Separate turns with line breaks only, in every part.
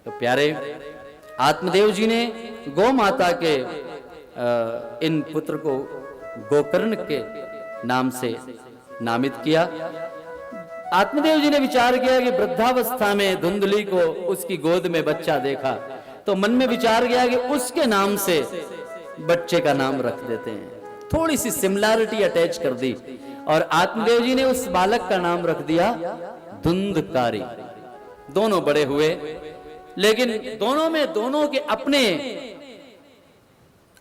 तो प्यारे, आत्मदेव जी ने गौ माता के इन पुत्र को गोकर्ण के नाम से नामित किया। आत्मदेव जी ने विचार किया कि वृद्धावस्था में धुंधली को उसकी गोद में बच्चा देखा, तो मन में विचार गया कि उसके नाम से बच्चे का नाम रख देते हैं। थोड़ी सी सिमिलैरिटी अटैच कर दी और आत्मदेव जी ने उस बालक का नाम रख दिया धुंधकारी। दोनों बड़े हुए, लेकिन दोनों में दोनों के अपने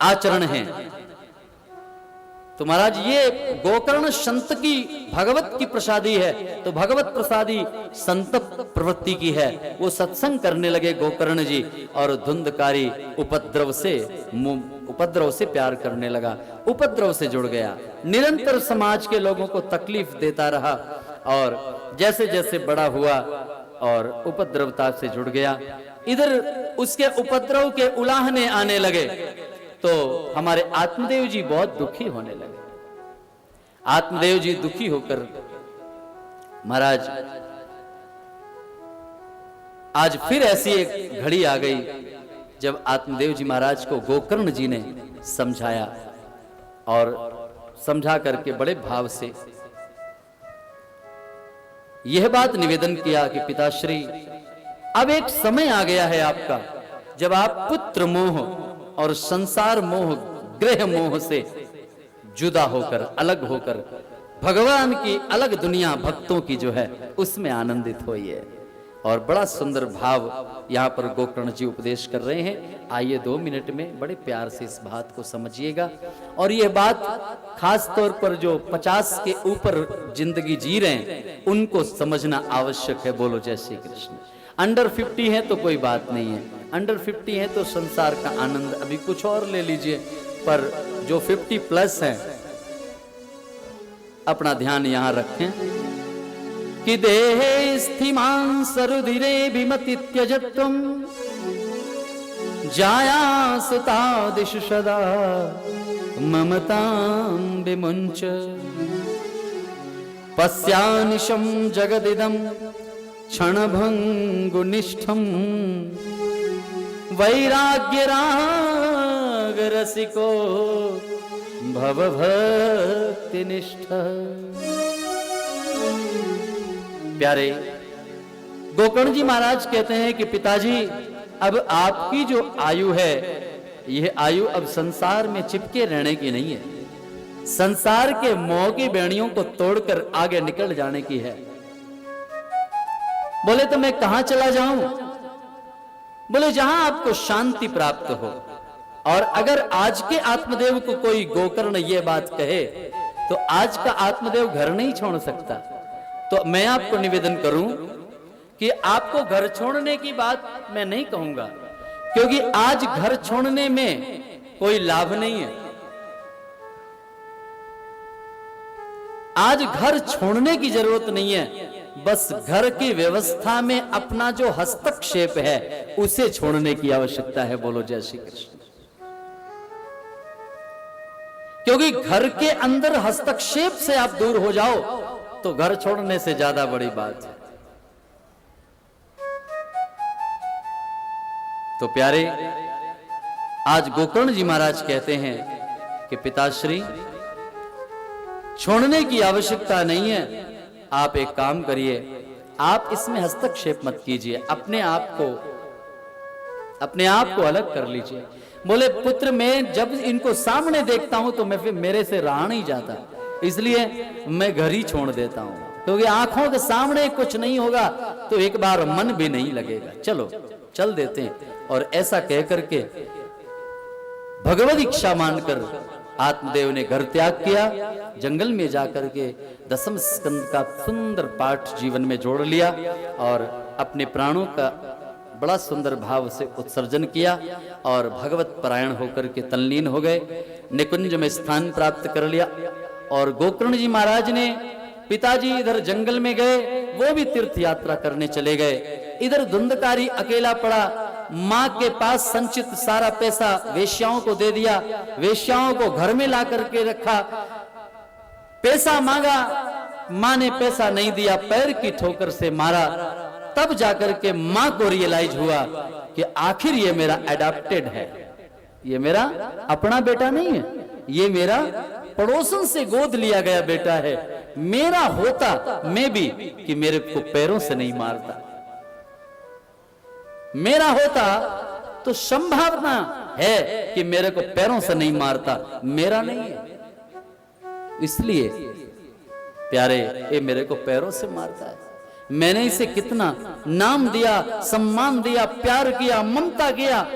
आचरण हैं। तो महाराज ये गोकर्ण संत की भगवत की प्रसादी है, तो भगवत प्रसादी संत प्रवृत्ति की है। वो सत्संग करने लगे गोकर्ण जी, और धुंधकारी उपद्रव से प्यार करने लगा, उपद्रव से जुड़ गया, निरंतर समाज के लोगों को तकलीफ देता रहा, और जैसे जैसे बड़ा हुआ और उपद्रवता से जुड़ गया। इधर उसके उपद्रव के उलाहने आने लगे, तो हमारे आत्मदेव जी बहुत दुखी होने लगे। आत्मदेव जी दुखी होकर, महाराज आज फिर ऐसी एक घड़ी आ गई जब आत्मदेव जी महाराज को गोकर्ण जी ने समझाया, और समझा करके बड़े भाव से यह बात निवेदन किया कि पिताश्री, अब एक समय आ गया है आपका जब आप पुत्र मोह और संसार मोह, ग्रह मोह से जुदा होकर, अलग होकर भगवान की अलग दुनिया, भक्तों की जो है उसमें आनंदित होइए। और बड़ा सुंदर भाव यहाँ पर गोकर्ण जी उपदेश कर रहे हैं। आइए 2 मिनट में बड़े प्यार से इस बात को समझिएगा। और यह बात खास तौर पर जो 50 के ऊपर जिंदगी जी रहे हैं उनको समझना आवश्यक है। बोलो जय श्री कृष्ण। अंडर 50 है तो कोई बात नहीं है, अंडर 50 है तो संसार का आनंद अभी कुछ और ले लीजिए, पर जो 50 प्लस हैं अपना ध्यान यहां रखें कि देहे स्थिमां सरुधिरे विमति त्यजत्वं जाया सुतादिषु सदा ममतां विमुञ्च पश्यानिशं जगदिदं क्षणभंगुनिष्ठं वैराग्य राग रसिको भवभक्ति निष्ठ। प्यारे, गोकर्ण जी महाराज कहते हैं कि पिताजी, अब आपकी जो आयु है यह आयु अब संसार में चिपके रहने की नहीं है, संसार के मोह की बेड़ियों को तोड़कर आगे निकल जाने की है। बोले तो मैं कहां चला जाऊं? बोले जहां आपको शांति प्राप्त हो। और अगर आज के आत्मदेव को कोई गोकर्ण ये बात कहे तो आज का आत्मदेव घर नहीं छोड़ सकता। तो मैं आपको निवेदन करूं कि आपको घर छोड़ने की बात मैं नहीं कहूंगा, क्योंकि आज घर छोड़ने में कोई लाभ नहीं है। आज घर छोड़ने की जरूरत नहीं है, बस घर की व्यवस्था में अपना जो हस्तक्षेप है उसे छोड़ने की आवश्यकता है। बोलो जय श्री कृष्ण। क्योंकि घर के अंदर हस्तक्षेप से आप दूर हो जाओ तो घर छोड़ने से ज्यादा बड़ी बात है। तो प्यारे, आज गोकर्ण जी महाराज कहते हैं कि पिताश्री, छोड़ने की आवश्यकता नहीं है। आप एक काम करिए, आप इसमें हस्तक्षेप मत कीजिए, अपने आप को अलग कर लीजिए। बोले पुत्र, मैं जब इनको सामने देखता हूं तो मैं फिर मेरे से रहा नहीं जाता, इसलिए मैं घर ही छोड़ देता हूं, क्योंकि आंखों के सामने कुछ नहीं होगा तो एक बार मन भी नहीं लगेगा, चलो चल देते हैं। और ऐसा कह करके भगवत इच्छा मानकर आत्मदेव ने घर त्याग किया, जंगल में जाकर के 10वें स्कंद का सुंदर पाठ जीवन में जोड़ लिया और अपने प्राणों का बड़ा सुंदर भाव से उत्सर्जन किया और भगवत परायण होकर के तल्लीन हो गए, निकुंज में स्थान प्राप्त कर लिया। और गोकर्ण जी महाराज ने, पिताजी इधर जंगल में गए, वो भी तीर्थ यात्रा करने चले गए। इधर धुंधकारी अकेला पड़ा, माँ के पास संचित सारा पैसा वेश्याओं को दे दिया, वेश्याओं को घर में ला करके रखा। पैसा मांगा, माँ ने पैसा नहीं दिया, पैर की ठोकर से मारा तब जाकर के मां को रियलाइज हुआ कि आखिर ये मेरा एडॉप्टेड है, ये मेरा अपना बेटा नहीं है, ये मेरा पड़ोसन से गोद लिया गया बेटा है। मेरा होता मैं भी कि मेरे को पैरों से नहीं मारता, मेरा होता तो संभावना है कि मेरे को पैरों से नहीं मारता, मेरा नहीं है, इसलिए प्यारे ये मेरे को पैरों से मारता है। मैंने इसे कितना नाम दिया, सम्मान दिया, प्यार किया, ममता किया,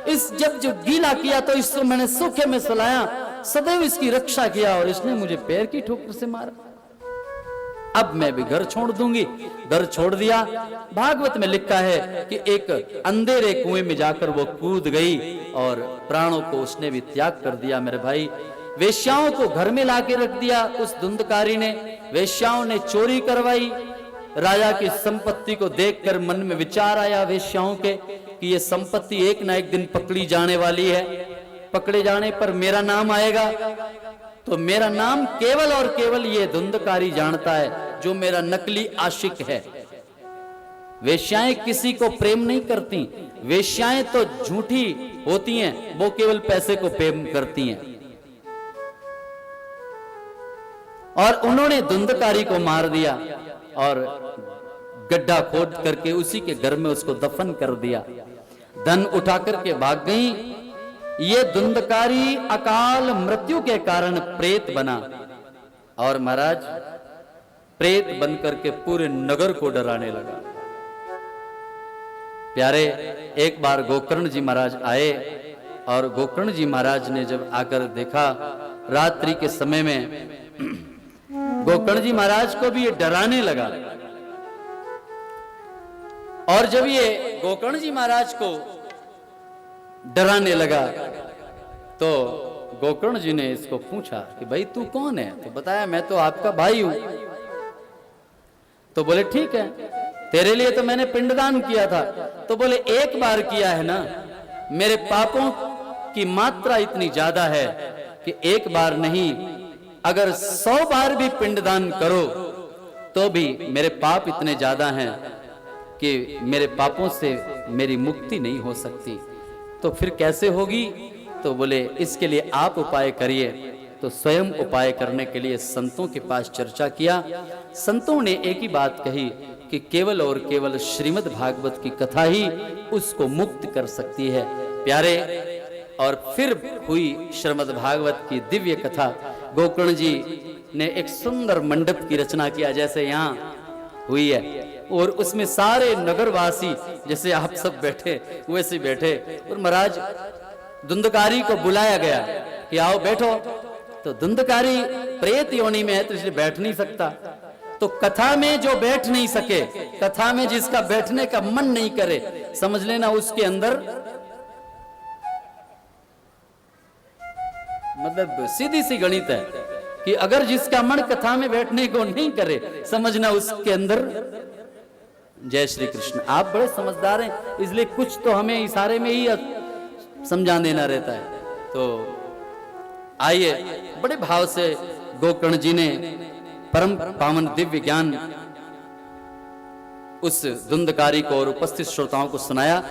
इस जब जो गीला किया तो इसको मैंने सूखे में सुलाया, सदैव इसकी रक्षा किया और इसने मुझे पैर की ठोकर से मारा। अब मैं भी घर छोड़ दूंगी। घर छोड़ दिया। भागवत में लिखा है कि एक अंधेरे कुएं में जाकर वो कूद गई और प्राणों को उसने भी त्याग कर दिया। मेरे भाई, वेश्याओं को घर में लाके रख दिया उस धुंधकारी ने। वेश्याओं ने चोरी करवाई। राजा की संपत्ति को देखकर मन में विचार आया वेश्याओं के कि ये संपत्ति एक ना एक दिन पकड़ी जाने वाली है, पकड़े जाने पर मेरा नाम आएगा, तो मेरा नाम केवल और केवल ये धुंधकारी जानता है, जो मेरा नकली आशिक है। वेश्याएं किसी को प्रेम नहीं करती, वेश्याएं तो झूठी होती हैं, वो केवल पैसे को प्रेम करती हैं। और उन्होंने धुंधकारी को मार दिया और गड्ढा खोद करके उसी के घर में उसको दफन कर दिया। धन उठा करके भाग गई। ये धुंधकारी अकाल मृत्यु के कारण प्रेत बना और महाराज प्रेत बनकर के पूरे नगर को डराने लगा। प्यारे, एक बार गोकर्ण जी महाराज आए और गोकर्ण जी महाराज ने जब आकर देखा रात्रि के समय में, गोकर्ण जी महाराज को भी ये डराने लगा। और जब ये गोकर्ण जी महाराज को डराने लगा तो गोकर्ण जी ने इसको पूछा कि भाई तू कौन है? तो बताया मैं तो आपका भाई हूं। तो बोले ठीक है, तेरे लिए तो मैंने पिंडदान किया था। तो बोले एक बार किया है ना, मेरे पापों की मात्रा इतनी ज्यादा है कि एक बार नहीं, अगर 100 बार भी पिंडदान करो तो भी मेरे पाप इतने ज्यादा हैं कि मेरे पापों से मेरी मुक्ति नहीं हो सकती। तो फिर कैसे होगी? तो बोले इसके लिए आप उपाय करिए। तो स्वयं उपाय करने के लिए संतों के पास चर्चा किया। संतों ने एक ही बात कही कि केवल और केवल श्रीमद् भागवत की कथा ही उसको मुक्त कर सकती है। प्यारे, और फिर हुई श्रीमद् भागवत की दिव्य कथा। गोकर्ण जी ने एक सुंदर मंडप की रचना किया जैसे यहाँ हुई है, और उसमें सारे नगरवासी जैसे आप सब बैठे वैसे बैठे, और महाराज धुंधकारी को बुलाया गया कि आओ बैठो। तो धुंधकारी प्रेत योनि में है तो इसलिए बैठ नहीं सकता। तो कथा में जो बैठ नहीं सके, कथा में जिसका बैठने का मन नहीं करे, समझ लेना उसके अंदर मतलब सीधी सी गणित है कि अगर जिसका मन कथा में बैठने को नहीं करे, समझना उसके अंदर। जय श्री कृष्ण। आप बड़े समझदार हैं, इसलिए कुछ तो हमें इशारे में ही समझा देना रहता है। तो आइए, बड़े भाव से गोकर्ण जी ने परम पावन दिव्य ज्ञान उस धुंधकारी को और उपस्थित श्रोताओं को सुनाया।